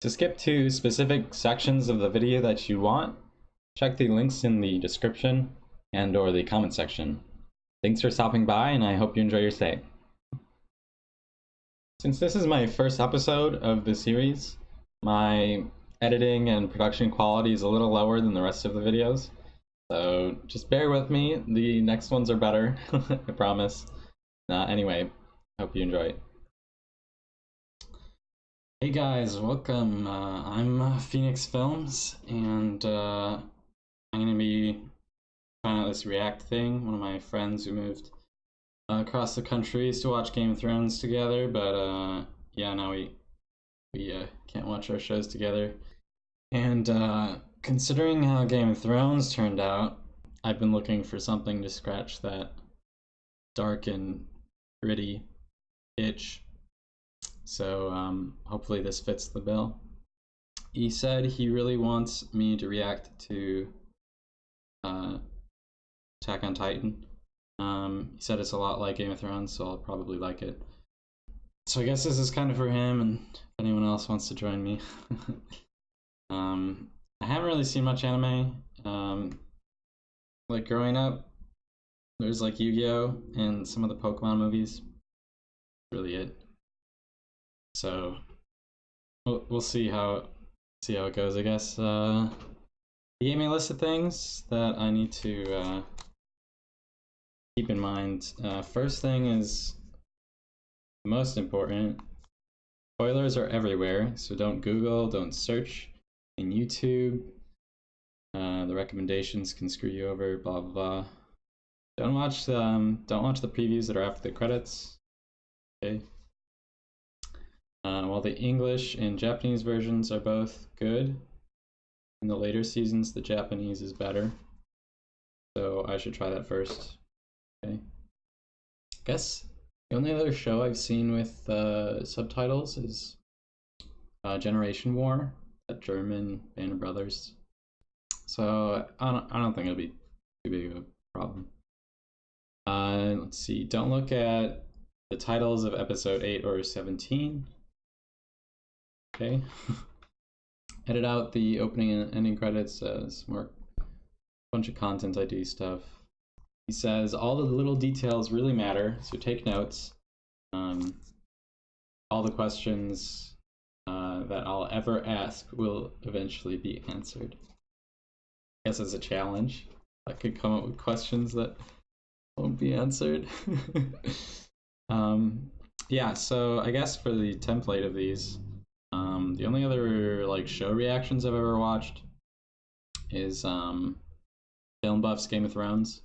To skip to specific sections of the video that you want, check the links in the description and or the comment section. Thanks for stopping by, and I hope you enjoy your stay. Since this is my first episode of the series, my editing and production quality is a little lower than the rest of the videos, so just bear with me. The next ones are better, I promise. Anyway, hope you enjoy it. Hey guys, welcome. I'm Phoenix Films, and I'm gonna be trying out this React thing. One of my friends who moved across the country used to watch Game of Thrones together, but yeah, now we can't watch our shows together. And considering how Game of Thrones turned out, I've been looking for something to scratch that dark and gritty itch. So hopefully this fits the bill. He said he really wants me to react to Attack on Titan. He said it's a lot like Game of Thrones, so I'll probably like it. So I guess this is kind of for him, and if anyone else wants to join me. I haven't really seen much anime. Like growing up, there's like Yu-Gi-Oh! And some of the Pokemon movies. That's really it. So we'll see how it goes, I guess. He gave me a list of things that I need to keep in mind. First thing is the most important. Spoilers are everywhere, so don't Google, don't search in YouTube. The recommendations can screw you over, blah blah blah. Don't watch the previews that are after the credits. Okay. While the English and Japanese versions are both good, in the later seasons the Japanese is better. So I should try that first. Okay. I guess the only other show I've seen with subtitles is Generation War, that German Band of Brothers. So I don't think it'll be too big of a problem. Let's see. Don't look at the titles of episode 8 or 17. Okay. Edit out the opening and ending credits as more bunch of content ID stuff. He says all the little details really matter, so take notes. All the questions that I'll ever ask will eventually be answered. I guess it's a challenge. I could come up with questions that won't be answered. Yeah, so I guess for the template of these, the only other like show reactions I've ever watched is Film Buff's Game of Thrones.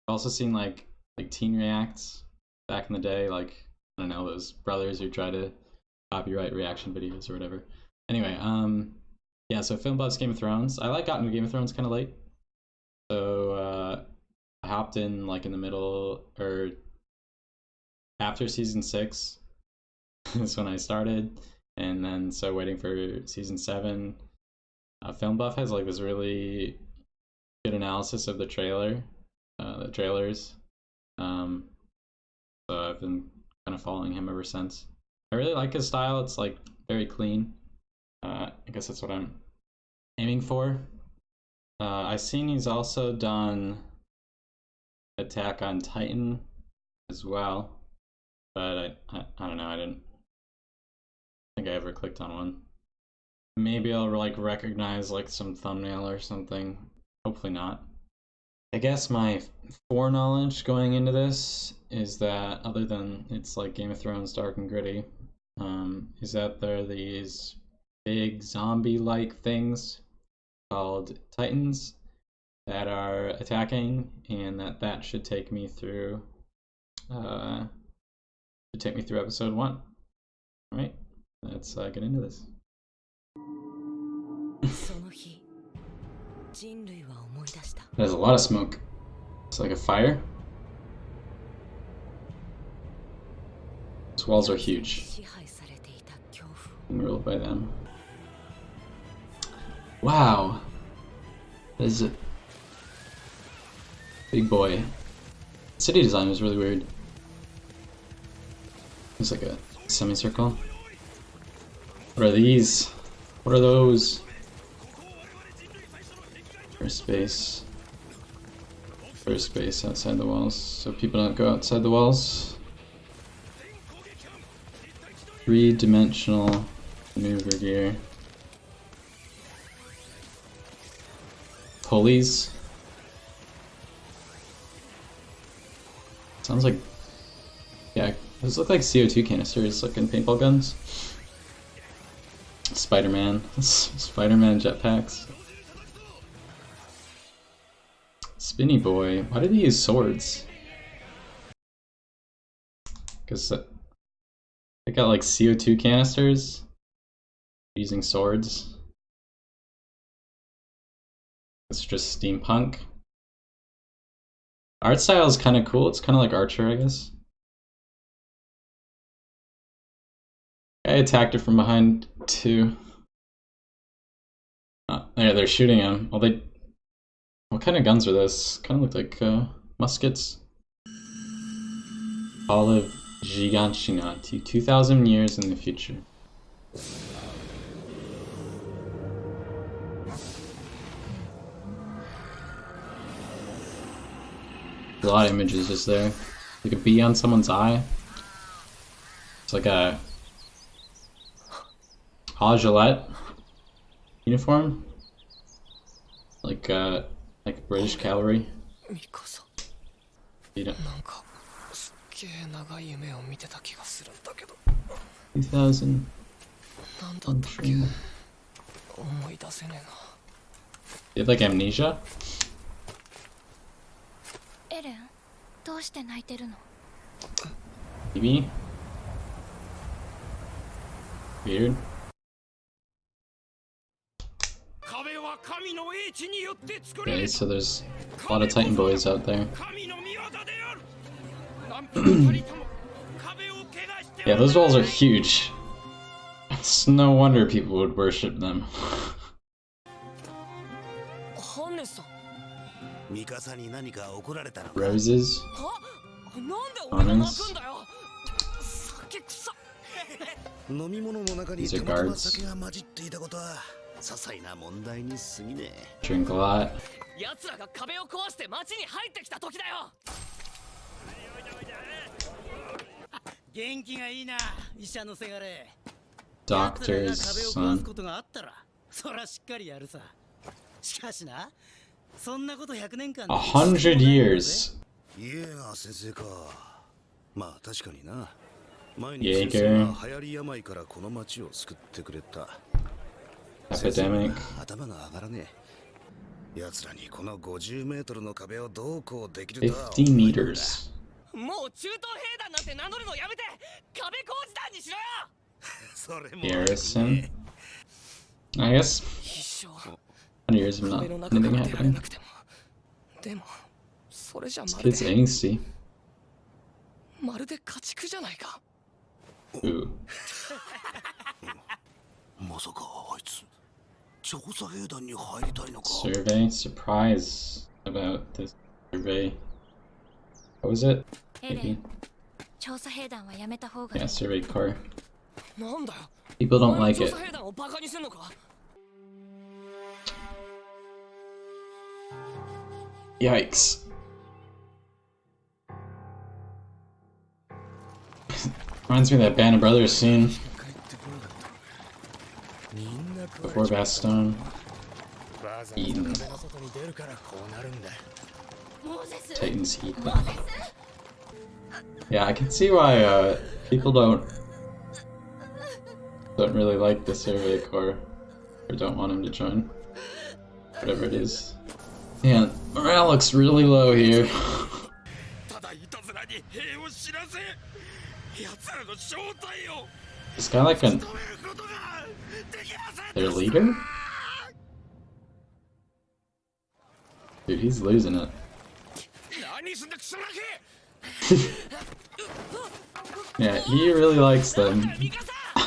I've also seen like teen reacts back in the day, like I don't know, those brothers who try to copyright reaction videos or whatever. Anyway, yeah, so Film Buff's Game of Thrones. I got into Game of Thrones kind of late, so I hopped in like in the middle or after season 6 is when I started. And then so waiting for season 7. Film Buff has like this really good analysis of the trailers. So I've been kind of following him ever since. I really like his style. It's like very clean. I guess that's what I'm aiming for. I've seen he's also done Attack on Titan as well, but I don't know. I didn't think I ever clicked on one. Maybe I'll like recognize like some thumbnail or something. Hopefully not. I guess my foreknowledge going into this is that other than it's like Game of Thrones dark and gritty, is that there are these big zombie-like things called Titans that are attacking, and that should take me through episode 1. Alright. Let's get into this. There's a lot of smoke. It's like a fire. These walls are huge. Being ruled by them. Wow. That is a big boy. City design was really weird. It's like a semicircle. What are these? What are those? First base. First base outside the walls, so people don't go outside the walls. 3-dimensional maneuver gear. Pulleys. Sounds like, yeah, those look like CO2 canisters, looking paintball guns. Spider-Man. Spider-Man jetpacks. Spinny boy. Why did he use swords? Because they got like CO2 canisters using swords. It's just steampunk. Art style is kind of cool. It's kind of like Archer, I guess. I attacked it from behind too. Yeah, they're shooting him. Well, they. What kind of guns are those? Kind of look like muskets. Olive Zhiganshina, 2,000 years in the future. A lot of images just there. Like a bee on someone's eye. It's like a Gillette uniform. Like British cavalry. You don't. 2000. You have like amnesia? Maybe? Weird. Okay, so there's a lot of Titan boys out there. Yeah, those walls are huge. It's no wonder people would worship them. Roses. Almonds. These are guards. Drink a lot. Doctor's son. 100 years. Jaeger. Epidemic. 50 meters. Garrison. I guess 100 years of not anything happening. This kid's angsty. Ooh. Survey? Surprise about this survey. What was it? Maybe. Yeah, survey car. People don't like it. Yikes. Reminds me of that Band of Brothers scene. Before Baston. Eden. Titans eat them. Yeah, I can see why people don't really like the Survey Corps, or don't want him to join. Whatever it is. Yeah, morale looks really low here. This guy like their leader? Dude, he's losing it. Yeah, he really likes them,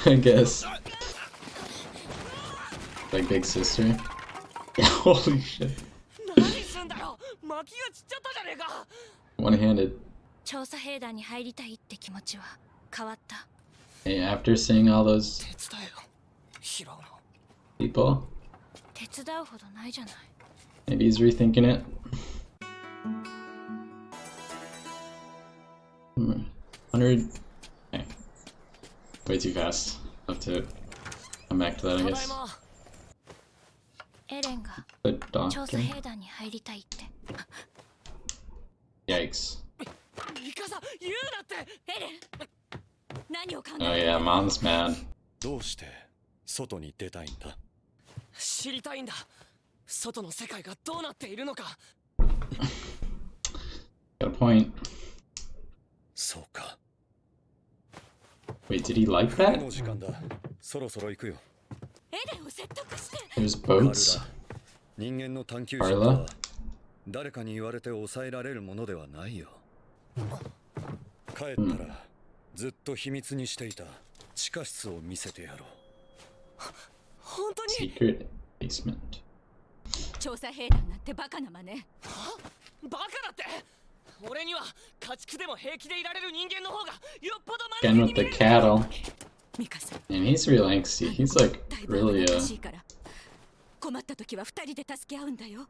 I guess. Like big sister. Holy shit. One-handed. Hey, after seeing all those people. Maybe he's rethinking it. 100. Okay. Way too fast. I'll have to come back to that, I guess. The doctor. Yikes. Oh yeah, mom's mad. どうして外に出たいんだ? 知りたいんだ。外の世界がどうなっているのか。 Got a point. そうか。 Wait, did he like that? もう時間だ。そろそろ行くよ。 There's boats. 人間の探求心は誰かに言われて抑えられるものではないよ。帰ったらずっと秘密にしていた地下室を見せてやろう。本当に Secret basement. 調査兵団なんてバカな真似。バカだって。俺には家畜でも平気でいられる人間の方がよっぽど Again with the cattle. And he's real angsty. He's like really 困った時は二人で助け合うんだよ。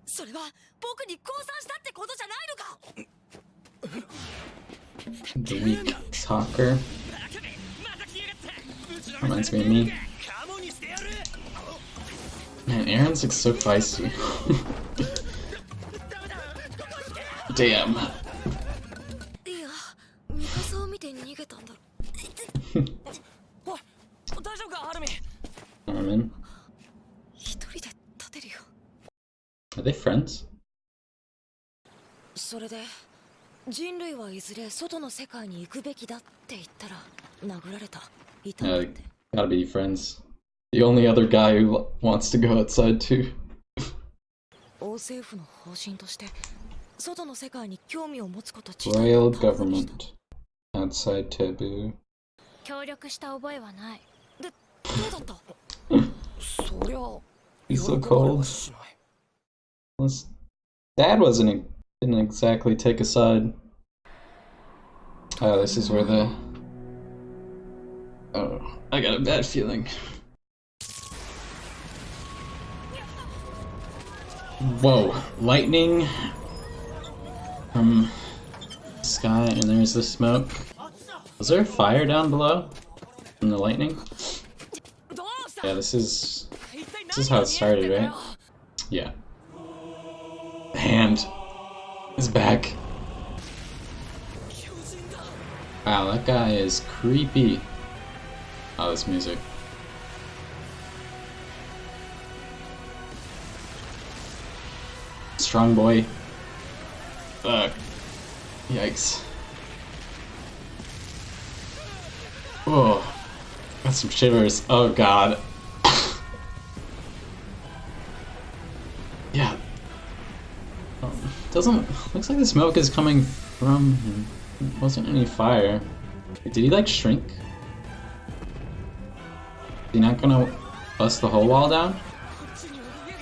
それは僕に降参したってことじゃないのか。 the weak talker. Reminds me of me. Man, Aaron's like so feisty. Damn. Armin. Are they friends? それで人類はいずれ外の世界に行くべきだって言ったら殴られた。Gotta be friends. The only other guy who wants to go outside too. 王政府の方針として外の世界に興味を持つこと。 Royal government. Outside taboo. 協力した覚えはない。で、どうだった？そりゃ。 He's so cold. His dad didn't exactly take a side. Oh, this is where the... Oh, I got a bad feeling. Whoa, lightning from the sky, and there's the smoke. Was there a fire down below from the lightning? Yeah, this is how it started, right? Yeah. The hand is back. Wow, that guy is creepy. Oh, this music. Strong boy. Fuck. Yikes. Whoa. Got some shivers. Oh god. Yeah. Looks like the smoke is coming from him. There wasn't any fire. Wait, did he like shrink? Is he not gonna bust the whole wall down?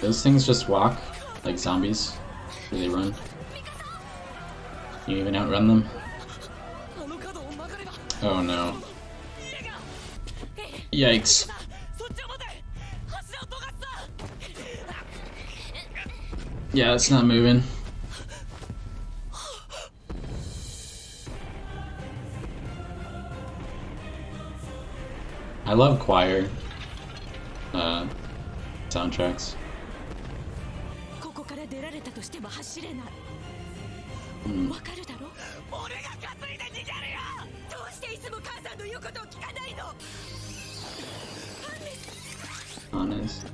Those things just walk like zombies. Do they run? Can you even outrun them? Oh no. Yikes. Yeah, it's not moving. I love choir soundtracks. Honest.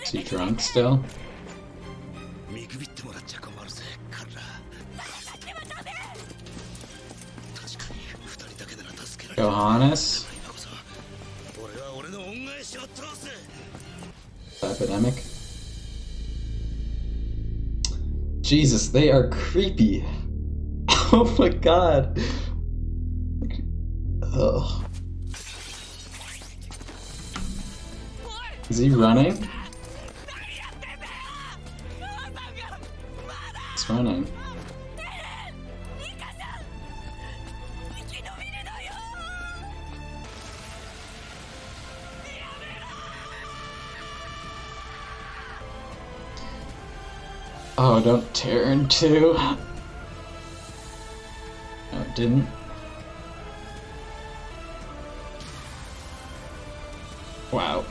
Is he drunk still? Johannes? Epidemic? Jesus, they are creepy. Oh my god. Ugh. Is he running? He's running. Oh, don't tear in two. No, it didn't. Wow.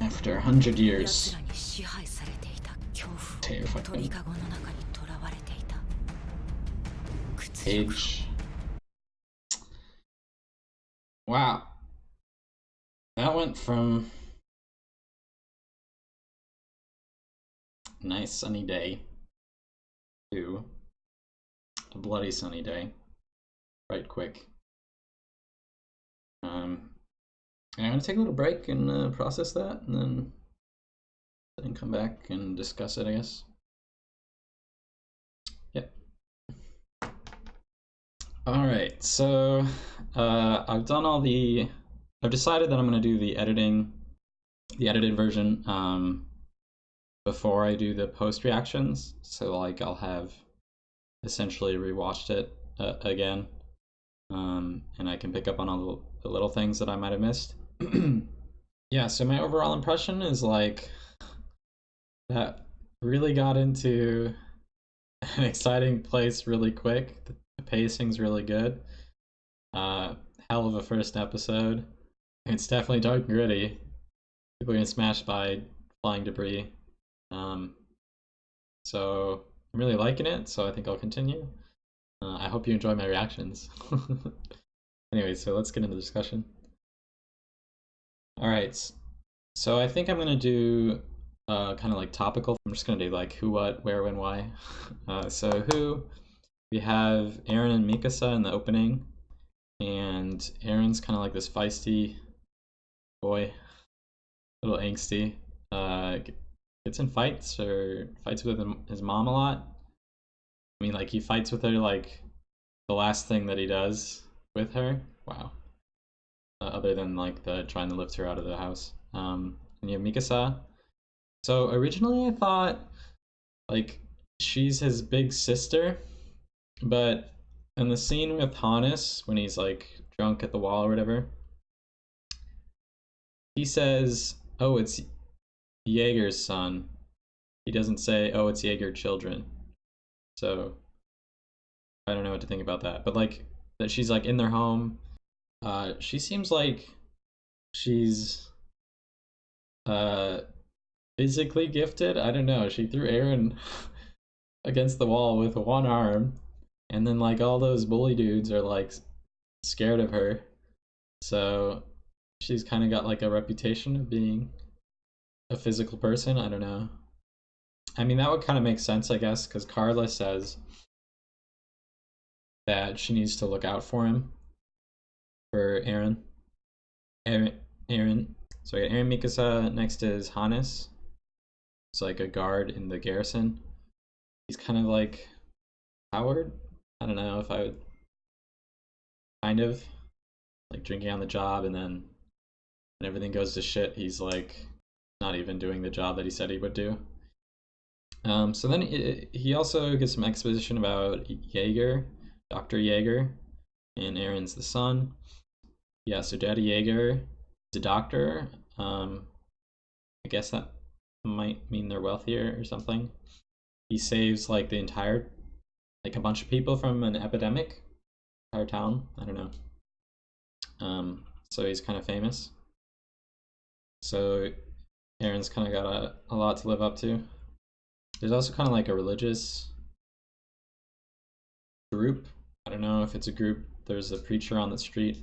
After 100 years. Terrifying. Age. Wow. That went from a nice sunny day to a bloody sunny day. Right quick. I'm gonna take a little break and process that, and then come back and discuss it, I guess. Yep. Alright, so I've done all the... I've decided that I'm gonna do the editing, the edited version, before I do the post reactions. So like I'll have essentially rewatched it again, and I can pick up on all the little things that I might have missed. Yeah, so my overall impression is like that really got into an exciting place really quick. The pacing's really good. Hell of a first episode. It's definitely dark and gritty. People getting smashed by flying debris. So I'm really liking it, so I think I'll continue. I hope you enjoy my reactions. Anyway, so let's get into the discussion. Alright, so I think I'm gonna do kind of like topical. I'm just gonna do like who, what, where, when, why. So who, we have Eren and Mikasa in the opening, and Eren's kind of like this feisty boy, a little angsty. Gets in fights or fights with his mom a lot. I mean, like he fights with her like the last thing that he does with her. Wow. Other than like the trying to lift her out of the house. And you have Mikasa. So originally I thought like she's his big sister, but in the scene with Hannes when he's like drunk at the wall or whatever, he says, "Oh, it's Jaeger's son." He doesn't say, "Oh, it's Jaeger children." So I don't know what to think about that. But like that she's like in their home. She seems like she's physically gifted. I don't know. She threw Eren against the wall with one arm, and then like all those bully dudes are like scared of her. So she's kind of got like a reputation of being a physical person. I don't know. I mean, that would kind of make sense, I guess, because Carla says that she needs to look out for him, for Eren. Eren. So we got Eren, Mikasa. Next is Hannes. It's like a guard in the garrison. He's kind of like Howard. I don't know if I would. Kind of like drinking on the job, and then when everything goes to shit, he's like not even doing the job that he said he would do. So then he also gets some exposition about Jaeger, Dr. Jaeger, and Eren's the son. Yeah, so Daddy Jaeger is a doctor. I guess that might mean they're wealthier or something. He saves like the entire, like a bunch of people from an epidemic, entire town. I don't know. So he's kind of famous. So Eren's kind of got a lot to live up to. There's also kind of like a religious group. I don't know if it's a group. There's a preacher on the street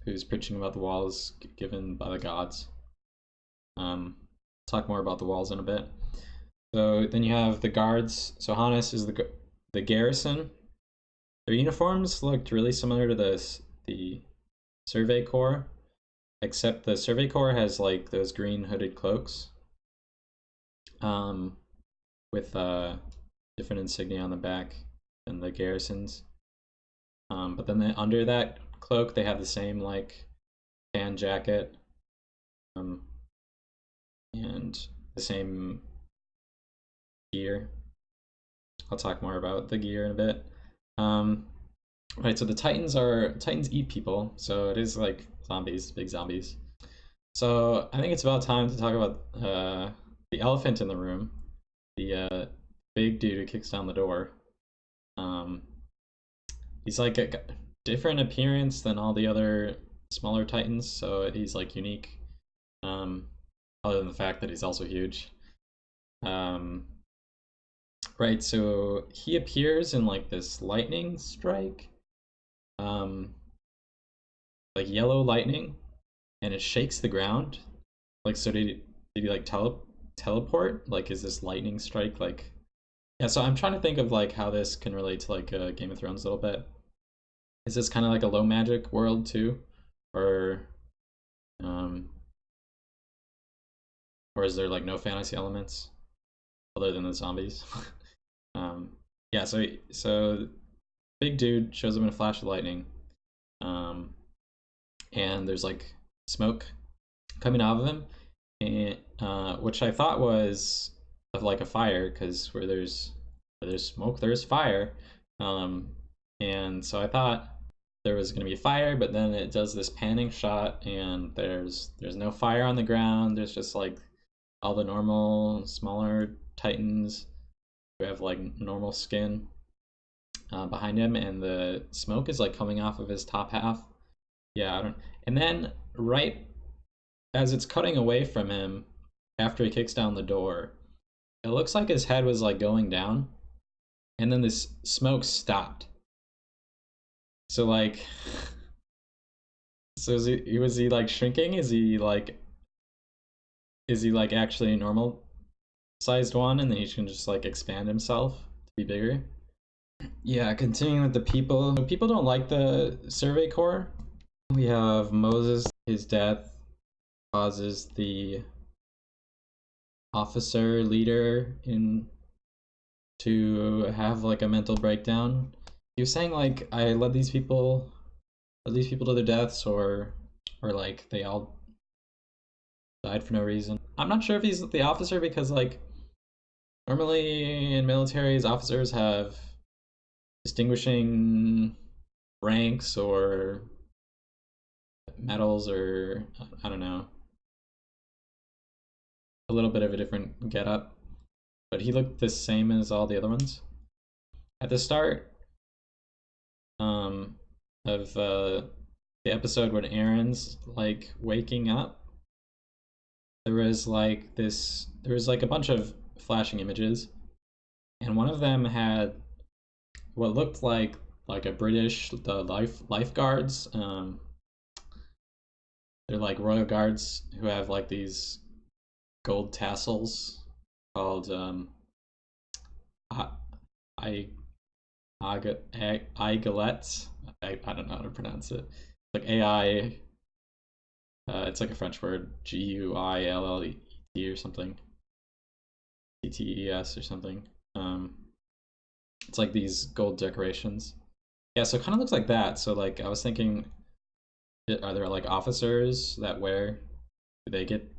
who's preaching about the walls given by the gods. Talk more about the walls in a bit. So then you have the guards. So Hannes is the garrison. Their uniforms looked really similar to the Survey Corps, except the Survey Corps has like those green hooded cloaks. With different insignia on the back than the garrisons. But then under that cloak, they have the same like tan jacket, and the same gear. I'll talk more about the gear in a bit. Right, so the Titans eat people, so it is like zombies, big zombies. So I think it's about time to talk about the elephant in the room, the big dude who kicks down the door. Um, he's like a different appearance than all the other smaller Titans, so he's like unique. Um, other than the fact that he's also huge. Um, right, so he appears in like this lightning strike, um, like yellow lightning, and it shakes the ground. Like, so did he like teleport? Like, is this lightning strike like? Yeah, so I'm trying to think of like how this can relate to like Game of Thrones a little bit. Is this kind of like a low magic world too, or um, or is there like no fantasy elements other than the zombies? um, yeah, so big dude shows up in a flash of lightning, um, and there's like smoke coming out of him, and which I thought was of like a fire, because where there's smoke, there's fire, um, and so I thought there was gonna be a fire, but then it does this panning shot, and there's no fire on the ground. There's just like all the normal smaller titans who have like normal skin behind him, and the smoke is like coming off of his top half. Yeah, I don't. And then right as it's cutting away from him after he kicks down the door, it looks like his head was like going down, and then this smoke stopped. So like, so was he like shrinking? Is he like actually a normal sized one, and then he can just like expand himself to be bigger? Yeah, continuing with the people. People don't like the Survey Corps. We have Moses. His death causes the officer leader in to have like a mental breakdown. He was saying like, I led these people to their deaths, or like they all died for no reason. I'm not sure if he's the officer, because like normally in militaries officers have distinguishing ranks or medals, or I don't know, a little bit of a different getup, but he looked the same as all the other ones. At the start um, of the episode when Aaron's like waking up, there was like a bunch of flashing images, and one of them had what looked like a British the lifeguards. They're like royal guards who have like these gold tassels called I I Aiguillettes. I don't know how to pronounce it. Like AI. It's like a French word, Guillet or something, CTES or something. It's like these gold decorations. Yeah, so it kind of looks like that. So like I was thinking, are there like officers that wear? Do they get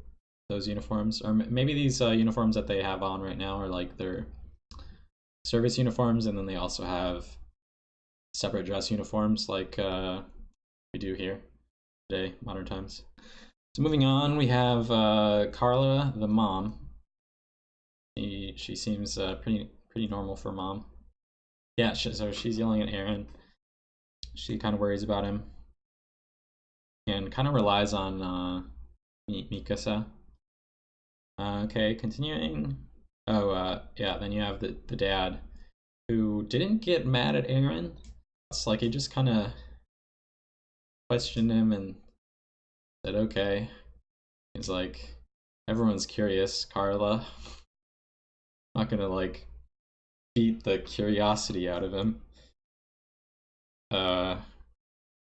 those uniforms, or maybe these uniforms that they have on right now are like their service uniforms, and then they also have separate dress uniforms like we do here today, modern times. So moving on, we have Carla, the mom. She seems pretty normal for mom. Yeah, so she's yelling at Aaron. She kind of worries about him, and kind of relies on Mikasa. Okay, continuing. Oh, yeah. Then you have the dad, who didn't get mad at Aaron. It's like he just kind of questioned him and said, "Okay." He's like, "Everyone's curious, Carla. Not gonna like beat the curiosity out of him." Uh,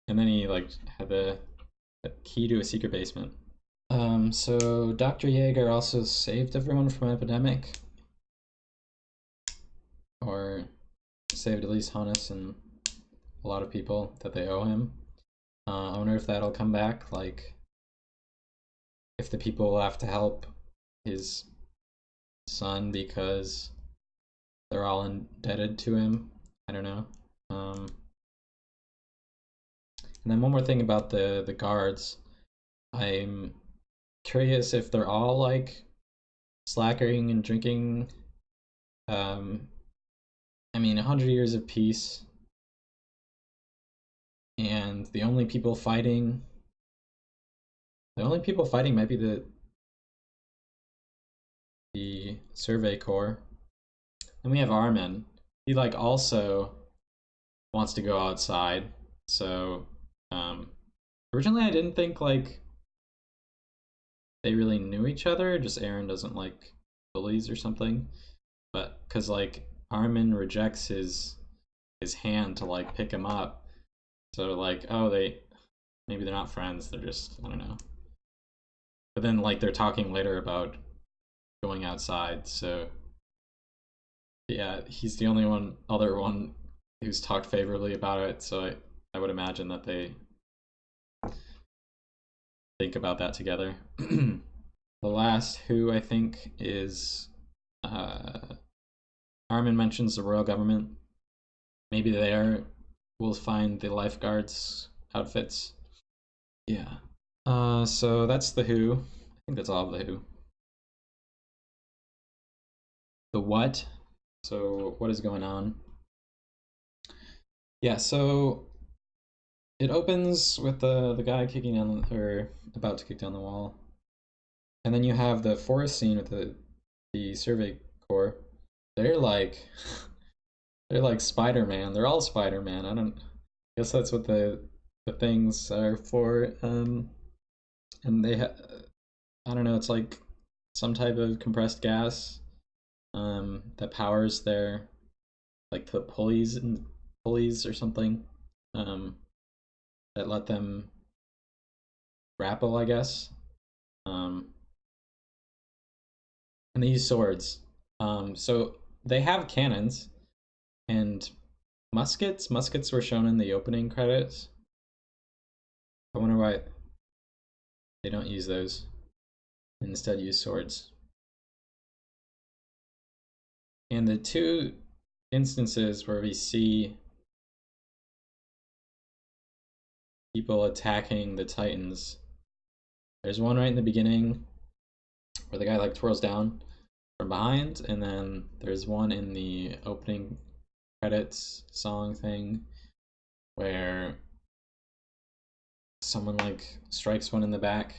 and then he like had the key to a secret basement. So Dr. Jaeger also saved everyone from an epidemic, or saved at least Hannes and a lot of people that they owe him. I wonder if that'll come back, like if the people will have to help his son because they're all indebted to him. I don't know. And then one more thing about the guards. I'm curious if they're all like slackering and drinking. I mean, 100 years of peace, and the only people fighting might be the Survey Corps. And we have Armin. He like also wants to go outside. So originally I didn't think like they really knew each other, just Aaron doesn't like bullies or something. But because like Armin rejects his hand to like pick him up. So like, oh, maybe they're not friends, they're just, I don't know. But then like they're talking later about going outside, so yeah, he's the only other one who's talked favorably about it, so I would imagine that they think about that together. The last who I think is Armin mentions the royal government. Maybe there we'll find the lifeguards outfits. Yeah. So that's the who. I think that's all of the who. The what? So what is going on? Yeah, so it opens with the guy kicking down or about to kick down the wall. And then you have the forest scene with the Survey Corps. They're like they're like Spider-Man. They're all Spider-Man. I guess that's what the things are for. And they I don't know, it's like some type of compressed gas that powers their like the pulleys or something that let them grapple, I guess. And they use swords. So they have cannons and muskets. Muskets were shown in the opening credits. I wonder why they don't use those and instead use swords. And the two instances where we see people attacking the Titans, there's one right in the beginning where the guy like twirls down from behind, and then there's one in the opening credits song thing where someone like strikes one in the back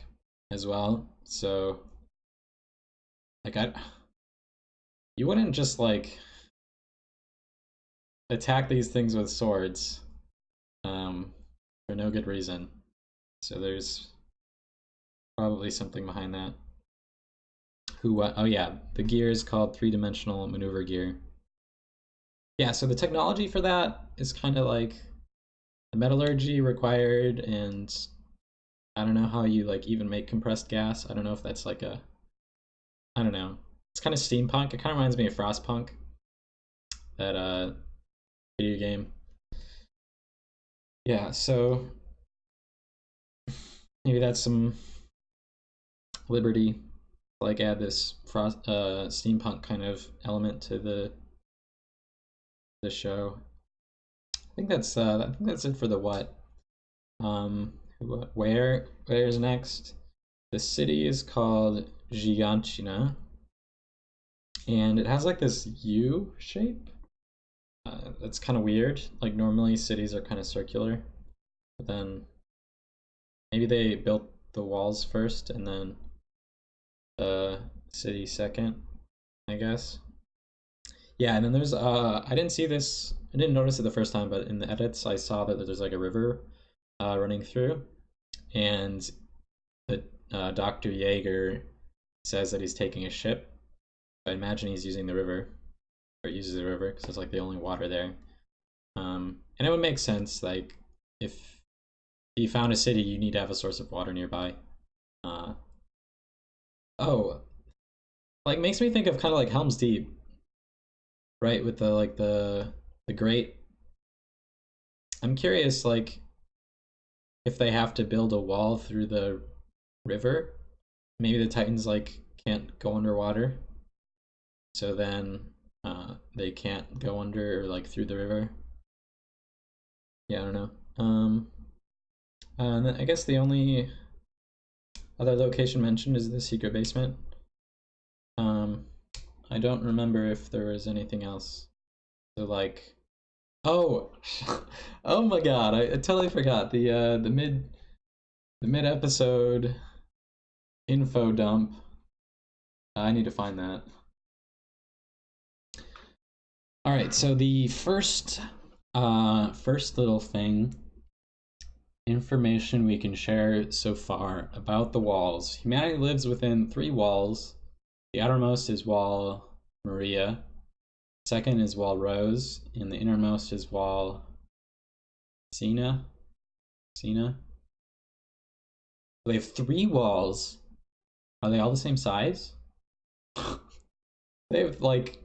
as well. So like you wouldn't just like attack these things with swords for no good reason. So there's probably something behind that. Oh yeah, the gear is called three-dimensional maneuver gear. Yeah, so the technology for that is kind of like the metallurgy required, and I don't know how you like even make compressed gas. I don't know if that's like I don't know. It's kind of steampunk. It kind of reminds me of Frostpunk, that video game. Yeah, so maybe that's some liberty, like add this steampunk kind of element to the show. I think that's it for the what. Where's next? The city is called Zhiganshina, and it has like this U shape. That's kind of weird. Like normally cities are kind of circular, but then maybe they built the walls first and then the city second, I guess. Yeah, and then there's I didn't see this. I didn't notice it the first time, but in the edits I saw that there's like a river running through, and the Dr. Jaeger says that he's taking a ship. I imagine he's using the river, or uses the river because it's like the only water there. And it would make sense, like if you found a city, you need to have a source of water nearby. Oh, like makes me think of kind of like Helm's Deep, right? With the like the grate. I'm curious, like if they have to build a wall through the river, maybe the Titans like can't go underwater, so then they can't go under or like through the river. Yeah, I don't know. And then I guess the only other location mentioned is the secret basement. I don't remember if there was anything else. So like, oh, oh my god, I totally forgot the mid episode info dump. I need to find that. All right, so the first little thing, information we can share so far about the walls. Humanity lives within 3 walls. The outermost is Wall Maria, second is Wall Rose, and the innermost is Wall Cena. They have 3 walls. Are they all the same size? They have like,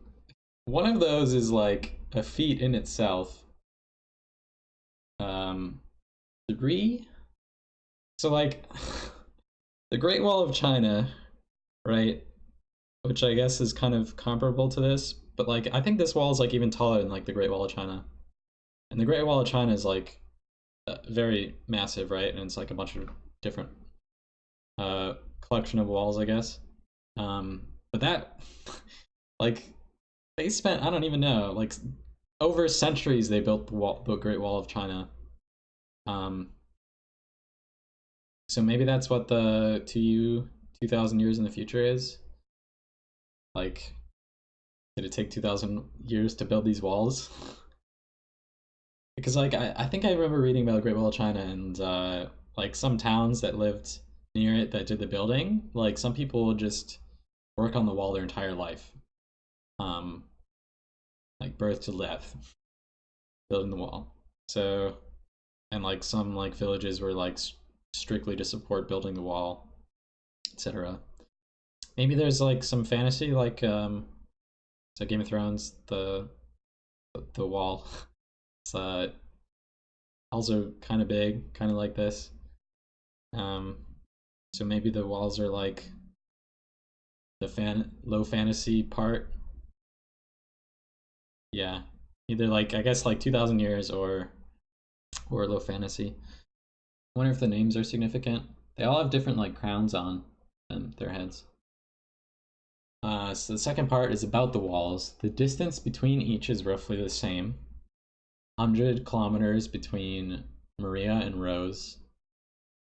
one of those is like a feat in itself. 3. So like, the Great Wall of China, right? Which I guess is kind of comparable to this, but like I think this wall is like even taller than like the Great Wall of China. And the Great Wall of China is like very massive, right? And it's like a bunch of different collection of walls, I guess. But that, like, they spent, I don't even know, like over centuries they built the Great Wall of China. So maybe that's what the 2,000 years in the future is. Like, did it take 2,000 years to build these walls? Because like I think I remember reading about the Great Wall of China and like some towns that lived near it that did the building, like some people would just work on the wall their entire life. Like birth to death, building the wall. So, and like some like villages were like strictly to support building the wall, etc. Maybe there's like some fantasy like so Game of Thrones, the wall. It's also kind of big, kind of like this. So maybe the walls are like the low fantasy part. Yeah, either like I guess like 2,000 years or low fantasy. I wonder if the names are significant. They all have different like crowns on them, their heads. So the second part is about the walls. The distance between each is roughly the same. 100 kilometers between Maria and Rose.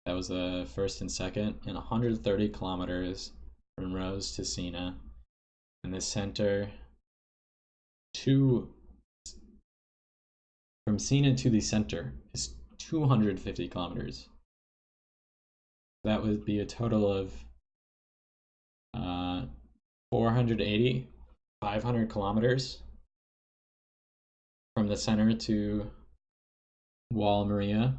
That was the first and second, and 130 kilometers from Rose to Cena. And the center to from Cena to the center is 250 kilometers. That would be a total of 480, 500 kilometers from the center to Wall Maria.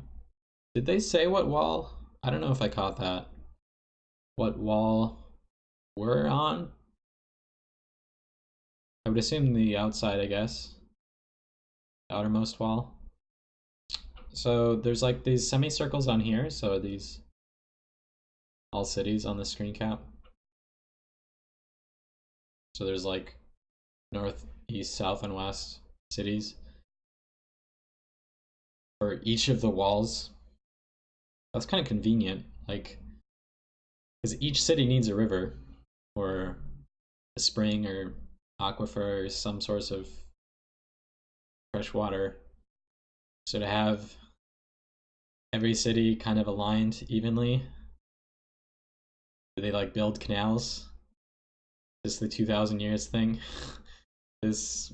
Did they say what wall? I don't know if I caught that. What wall we're on? I would assume the outside, I guess. Outermost wall. So there's like these semicircles on here, so these all cities on the screen cap. So there's like north, east, south, and west cities for each of the walls. That's kind of convenient, like, because each city needs a river or a spring or aquifer or some source of fresh water. So to have every city kind of aligned evenly, do they like build canals? Is the 2,000 years thing? This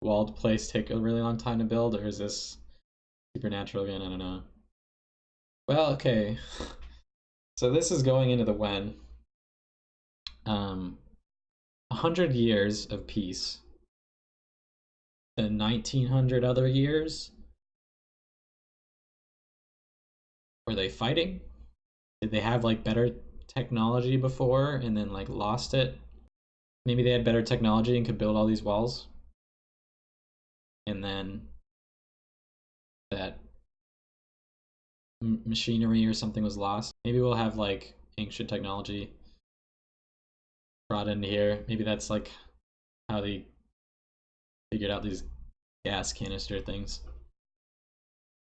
walled place take a really long time to build, or is this supernatural again? I don't know. Well, okay. So this is going into the when. 100 years of peace. Then 1,900 other years. Were they fighting? Did they have like better technology before and then like lost it? Maybe they had better technology and could build all these walls. And then that machinery or something was lost. Maybe we'll have like ancient technology brought into here. Maybe that's like how they figured out these gas canister things.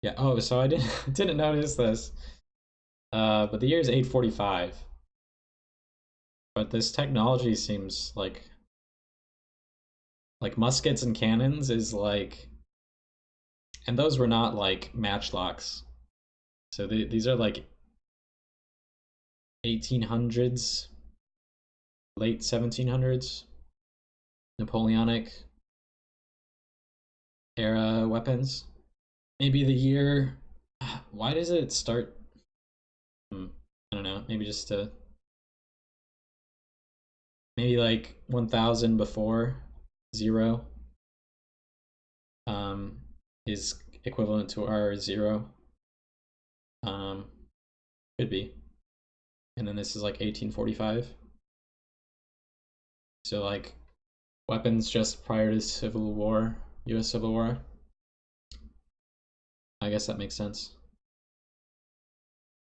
Yeah. Oh, so I didn't didn't notice this. But the year is 845. But this technology seems like muskets and cannons is like, and those were not like matchlocks. So these are like 1800s, late 1700s, Napoleonic era weapons. Maybe the year. Why does it start? I don't know. Maybe just to maybe like 1000 before zero um, is equivalent to our zero. Um, could be. And then this is like 1845. So like weapons just prior to Civil War, U.S. Civil War. I guess that makes sense.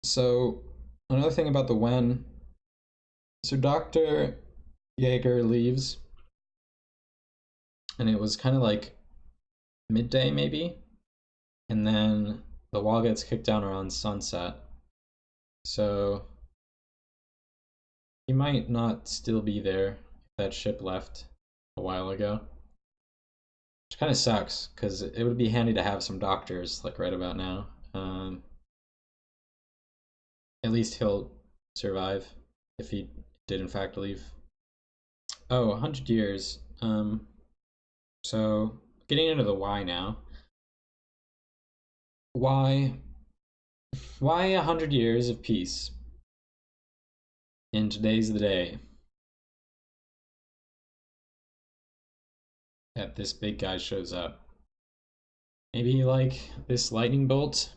So another thing about the when. So Dr. Jaeger leaves, and it was kind of like midday maybe, and then the wall gets kicked down around sunset. So he might not still be there if that ship left a while ago. Which kind of sucks, because it would be handy to have some doctors like right about now. At least he'll survive if he did in fact leave. Oh, 100 years. So getting into the why now. Why? Why 100 years of peace? And today's the day that this big guy shows up. Maybe like this lightning bolt.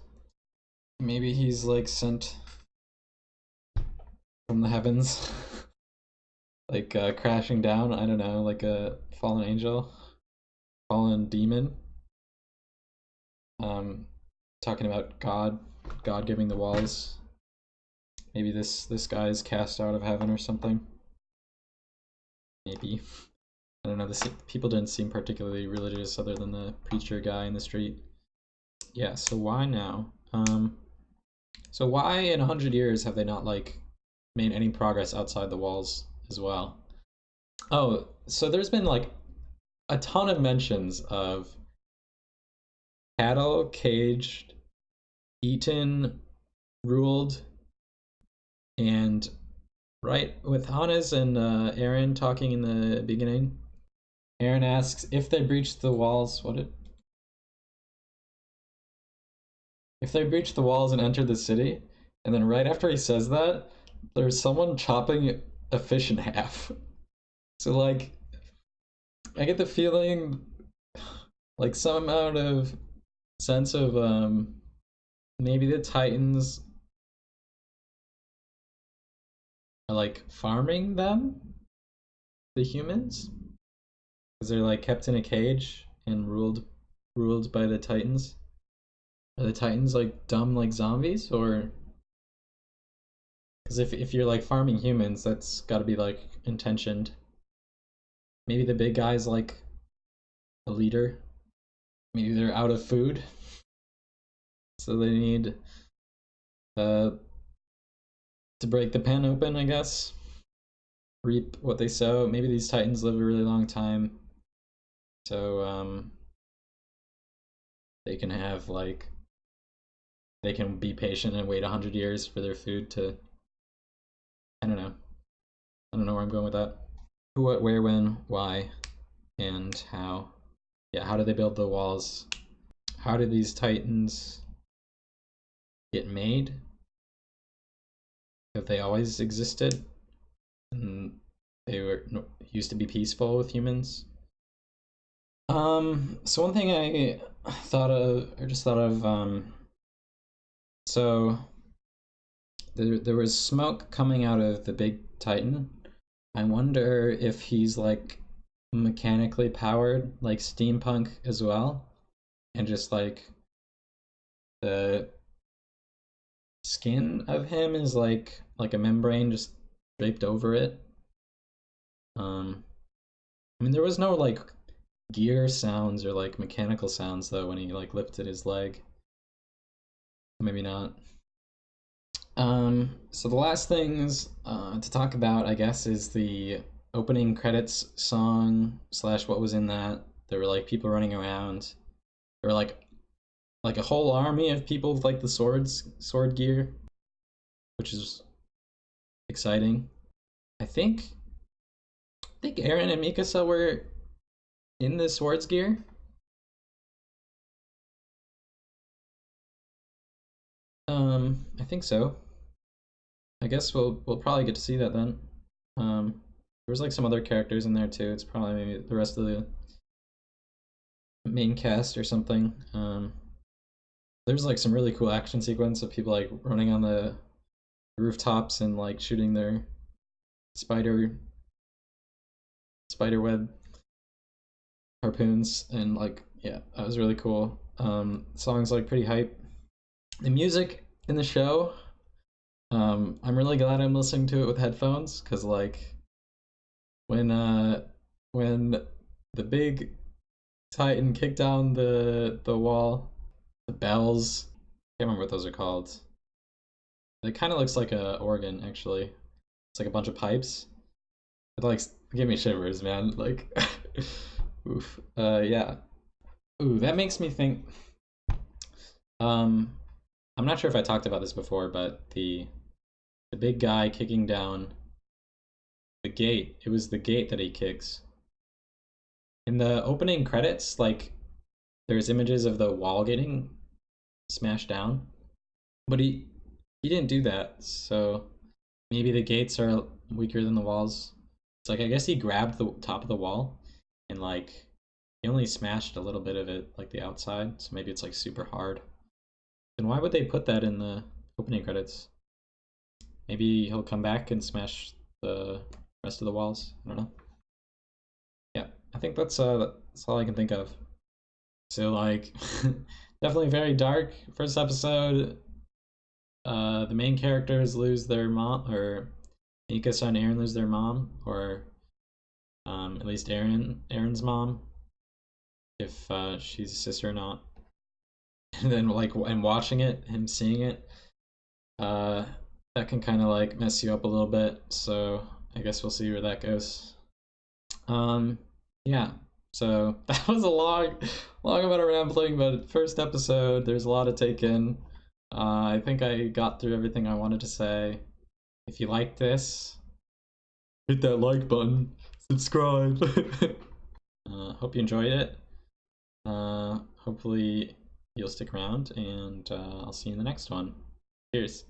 Maybe he's like sent from the heavens, like crashing down. I don't know, like a fallen angel, fallen demon. Talking about God giving the walls. Maybe this guy is cast out of heaven or something. Maybe. I don't know. This people didn't seem particularly religious, other than the preacher guy in the street. Yeah. So why now? So why in 100 years have they not like made any progress outside the walls as well? Oh, so there's been like a ton of mentions of cattle caged, eaten, ruled, and right with Hannes and Aaron talking in the beginning. Aaron asks if they breached the walls. If they breached the walls and entered the city, and then right after he says that, there's someone chopping a fish in half. So like, I get the feeling, like some amount of sense of maybe the Titans are like farming them, the humans, because they're like kept in a cage and ruled by the Titans. Are the Titans like dumb like zombies, or because if you're like farming humans, that's got to be like intentioned. Maybe the big guy's like a leader. Maybe they're out of food, so they need uh to break the pen open, I guess. Reap what they sow. Maybe these Titans live a really long time, so they can have like they can be patient and wait 100 years for their food to. I don't know. I don't know where I'm going with that. Who, what, where, when, why, and how. Yeah, how did they build the walls? How did these Titans get made? Have they always existed? And they were used to be peaceful with humans? So one thing I thought of, or just thought of, so there was smoke coming out of the big Titan. I wonder if he's like mechanically powered, like steampunk as well, and just like the skin of him is like a membrane just draped over it. I mean, there was no like gear sounds or like mechanical sounds though when he like lifted his leg. Maybe not. So the last things to talk about, I guess, is the opening credits song slash what was in that. There were like people running around. There were like a whole army of people with like the sword gear, which is exciting. I think Eren and Mikasa were in the swords gear. I think so. I guess we'll probably get to see that then. There was like some other characters in there too. It's probably maybe the rest of the main cast or something. There's like some really cool action sequence of people like running on the rooftops and like shooting their spider web harpoons, and like, yeah, that was really cool. Song's like pretty hype. The music in the show, I'm really glad I'm listening to it with headphones, because like when the big Titan kicked down the wall, the bells, I can't remember what those are called. It kind of looks like a organ, actually. It's like a bunch of pipes. It like give me shivers, man. Like, oof. Yeah. Ooh, that makes me think. I'm not sure if I talked about this before, but the big guy kicking down the gate. It was the gate that he kicks. In the opening credits, like, there's images of the wall getting smashed down, but he didn't do that. So maybe the gates are weaker than the walls. It's like, I guess he grabbed the top of the wall and like he only smashed a little bit of it, like the outside. So maybe it's like super hard. Then why would they put that in the opening credits? Maybe he'll come back and smash the rest of the walls. I don't know. Yeah, I think that's all I can think of. So like, definitely very dark first episode. The main characters lose their mom, or Mikasa and Eren lose their mom, or at least Eren's mom, if she's a sister or not. And then like, and watching it, him seeing it, that can kind of like mess you up a little bit. So I guess we'll see where that goes. Yeah. So that was a long amount of rambling, but first episode, there's a lot to take in. I think I got through everything I wanted to say. If you like this, hit that like button, subscribe. Hope you enjoyed it. Hopefully you'll stick around, and I'll see you in the next one. Cheers.